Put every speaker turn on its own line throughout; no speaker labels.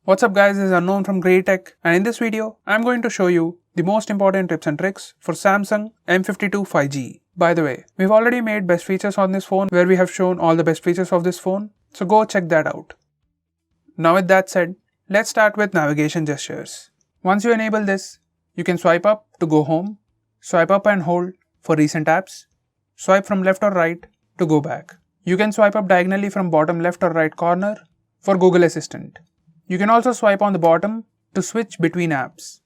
What's up guys, this is Unknown from GreyTech, and in this video, I'm going to show you the most important tips and tricks for Samsung M52 5G. By the way, we've already made best features on this phone where we have shown all the best features of this phone, so go check that out. Now with that said, let's start with navigation gestures. Once you enable this, you can swipe up to go home, swipe up and hold for recent apps, swipe from left or right to go back. You can swipe up diagonally from bottom left or right corner for Google Assistant. You can also swipe on the bottom to switch between apps.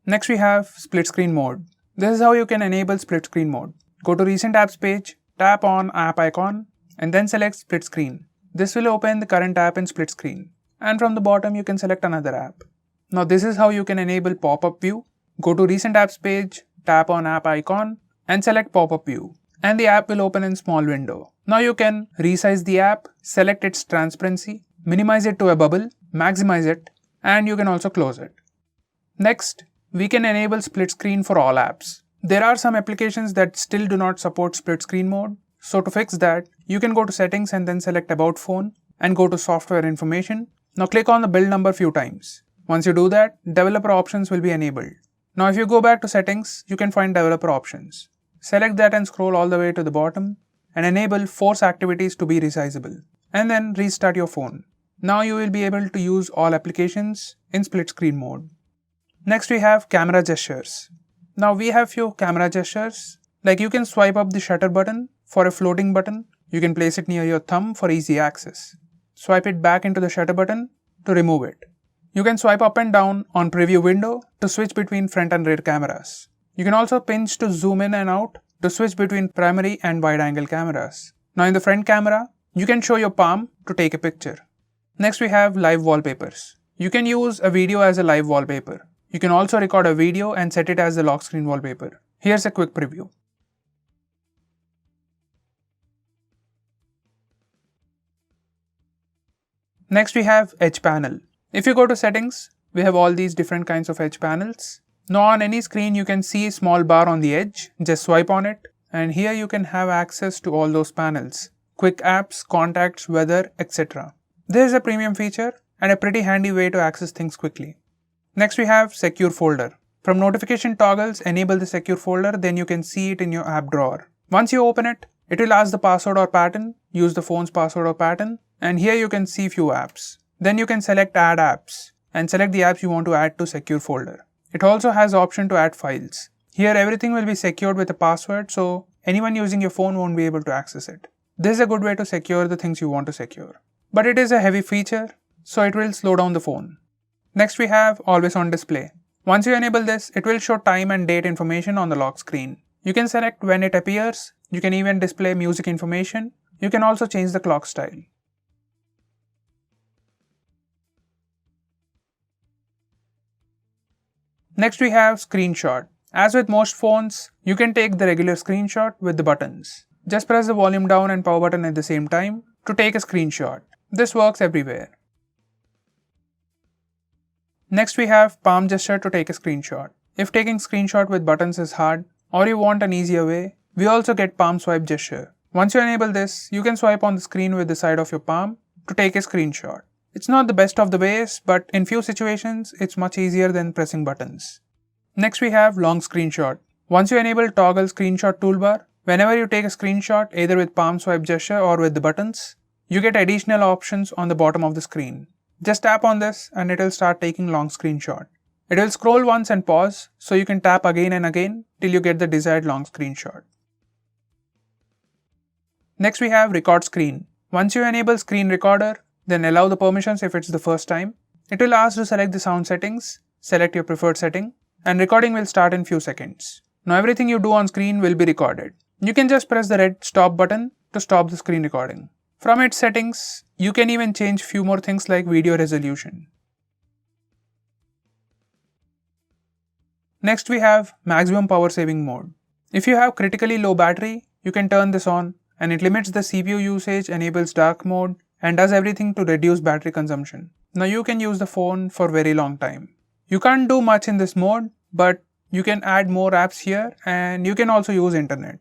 Next we have split screen mode. This is how you can enable split screen mode. Go to recent apps page, tap on app icon and then select split screen. This will open the current app in split screen. And from the bottom you can select another app. Now this is how you can enable pop-up view. Go to recent apps page, tap on app icon and select pop-up view. And the app will open in small window. Now you can resize the app, select its transparency, minimize it to a bubble, maximize it, and you can also close it. Next, we can enable split screen for all apps. There are some applications that still do not support split screen mode. So to fix that, you can go to settings and then select about phone and go to software information. Now click on the build number few times. Once you do that, developer options will be enabled. Now if you go back to settings, you can find developer options. Select that and scroll all the way to the bottom and enable force activities to be resizable. And then restart your phone. Now you will be able to use all applications in split screen mode. Next we have camera gestures. Now we have few camera gestures. Like you can swipe up the shutter button for a floating button. You can place it near your thumb for easy access. Swipe it back into the shutter button to remove it. You can swipe up and down on preview window to switch between front and rear cameras. You can also pinch to zoom in and out to switch between primary and wide angle cameras. Now in the front camera, you can show your palm to take a picture. Next we have live wallpapers. You can use a video as a live wallpaper. You can also record a video and set it as the lock screen wallpaper. Here's a quick preview. Next we have edge panel. If you go to settings, we have all these different kinds of edge panels. Now on any screen you can see a small bar on the edge, just swipe on it and here you can have access to all those panels. Quick apps, contacts, weather, etc. This is a premium feature and a pretty handy way to access things quickly. Next we have secure folder. From notification toggles, enable the secure folder, then you can see it in your app drawer. Once you open it, it will ask the password or pattern, use the phone's password or pattern and here you can see few apps. Then you can select add apps and select the apps you want to add to secure folder. It also has option to add files. Here everything will be secured with a password so anyone using your phone won't be able to access it. This is a good way to secure the things you want to secure. But it is a heavy feature so it will slow down the phone. Next we have always on display. Once you enable this, it will show time and date information on the lock screen. You can select when it appears. You can even display music information. You can also change the clock style. Next we have screenshot. As with most phones, you can take the regular screenshot with the buttons. Just press the volume down and power button at the same time to take a screenshot. This works everywhere. Next we have palm gesture to take a screenshot. If taking screenshot with buttons is hard or you want an easier way, we also get palm swipe gesture. Once you enable this, you can swipe on the screen with the side of your palm to take a screenshot. It's not the best of the ways, but in few situations, it's much easier than pressing buttons. Next we have long screenshot. Once you enable toggle screenshot toolbar, whenever you take a screenshot either with palm swipe gesture or with the buttons, you get additional options on the bottom of the screen. Just tap on this and it will start taking long screenshot. It will scroll once and pause, so you can tap again and again till you get the desired long screenshot. Next we have record screen. Once you enable screen recorder, then allow the permissions if it's the first time. It will ask to select the sound settings, select your preferred setting, and recording will start in few seconds. Now everything you do on screen will be recorded. You can just press the red stop button to stop the screen recording. From its settings, you can even change few more things like video resolution. Next we have maximum power saving mode. If you have critically low battery, you can turn this on and it limits the CPU usage, enables dark mode, and does everything to reduce battery consumption. Now you can use the phone for very long time. You can't do much in this mode, but you can add more apps here and you can also use internet.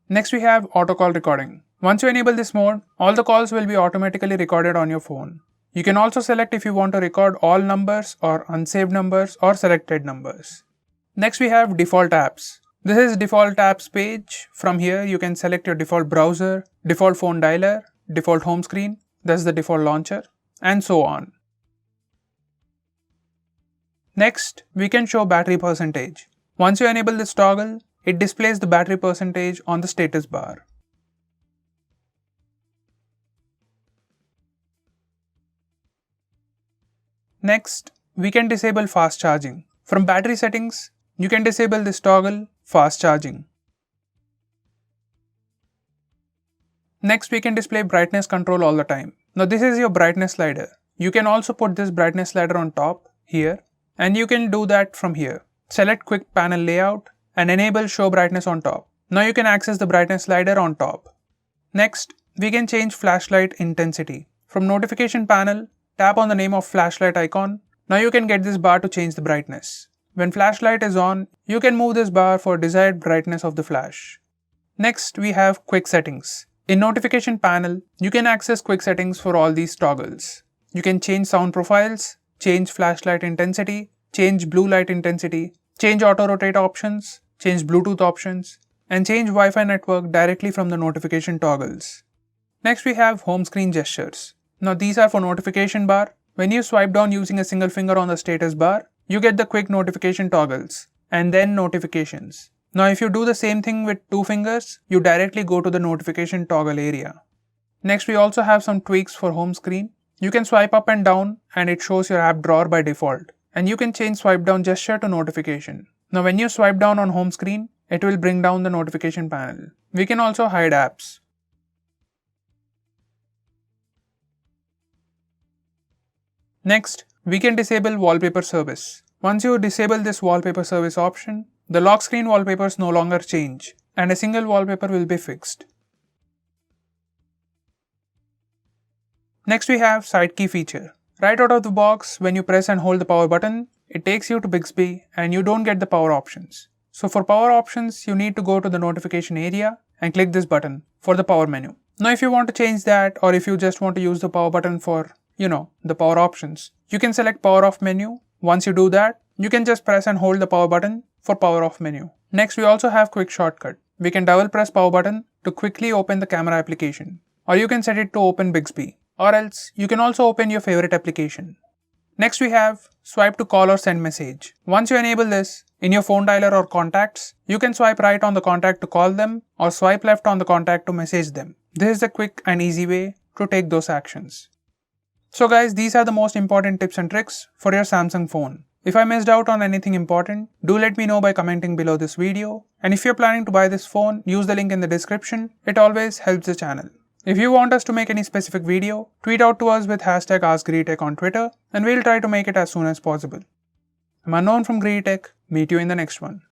Next we have auto call recording. Once you enable this mode, all the calls will be automatically recorded on your phone. You can also select if you want to record all numbers or unsaved numbers or selected numbers. Next we have default apps. This is default apps page. From here you can select your default browser, default phone dialer, default home screen, that's the default launcher, and so on. Next, we can show battery percentage. Once you enable this toggle, it displays the battery percentage on the status bar. Next, we can disable fast charging. From battery settings, you can disable this toggle, fast charging. Next, we can display brightness control all the time. Now this is your brightness slider. You can also put this brightness slider on top, here, and you can do that from here. Select quick panel layout and enable show brightness on top. Now you can access the brightness slider on top. Next, we can change flashlight intensity. From notification panel, tap on the name of flashlight icon. Now you can get this bar to change the brightness. When flashlight is on, you can move this bar for desired brightness of the flash. Next, we have quick settings. In notification panel, you can access quick settings for all these toggles. You can change sound profiles, change flashlight intensity, change blue light intensity, change auto rotate options, change Bluetooth options, and change Wi-Fi network directly from the notification toggles. Next we have home screen gestures. Now these are for notification bar. When you swipe down using a single finger on the status bar, you get the quick notification toggles, and then notifications. Now if you do the same thing with 2 fingers, you directly go to the notification toggle area. Next we also have some tweaks for home screen. You can swipe up and down and it shows your app drawer by default. And you can change swipe down gesture to notification. Now when you swipe down on home screen, it will bring down the notification panel. We can also hide apps. Next, we can disable wallpaper service. Once you disable this wallpaper service option, the lock screen wallpapers no longer change and a single wallpaper will be fixed. Next we have side key feature. Right out of the box, when you press and hold the power button, it takes you to Bixby and you don't get the power options. So for power options, you need to go to the notification area and click this button for the power menu. Now if you want to change that, or if you just want to use the power button for, the power options, you can select power off menu. Once you do that, you can just press and hold the power button for power off menu. Next we also have quick shortcut. We can double press power button to quickly open the camera application, or you can set it to open Bixby, or else you can also open your favorite application. Next we have swipe to call or send message. Once you enable this, in your phone dialer or contacts, you can swipe right on the contact to call them or swipe left on the contact to message them. This is a quick and easy way to take those actions. So guys, these are the most important tips and tricks for your Samsung phone. If I missed out on anything important, do let me know by commenting below this video. And if you're planning to buy this phone, use the link in the description. It always helps the channel. If you want us to make any specific video, tweet out to us with hashtag AskGreeTech on Twitter and we'll try to make it as soon as possible. I'm Unknown from GreeTech. Meet you in the next one.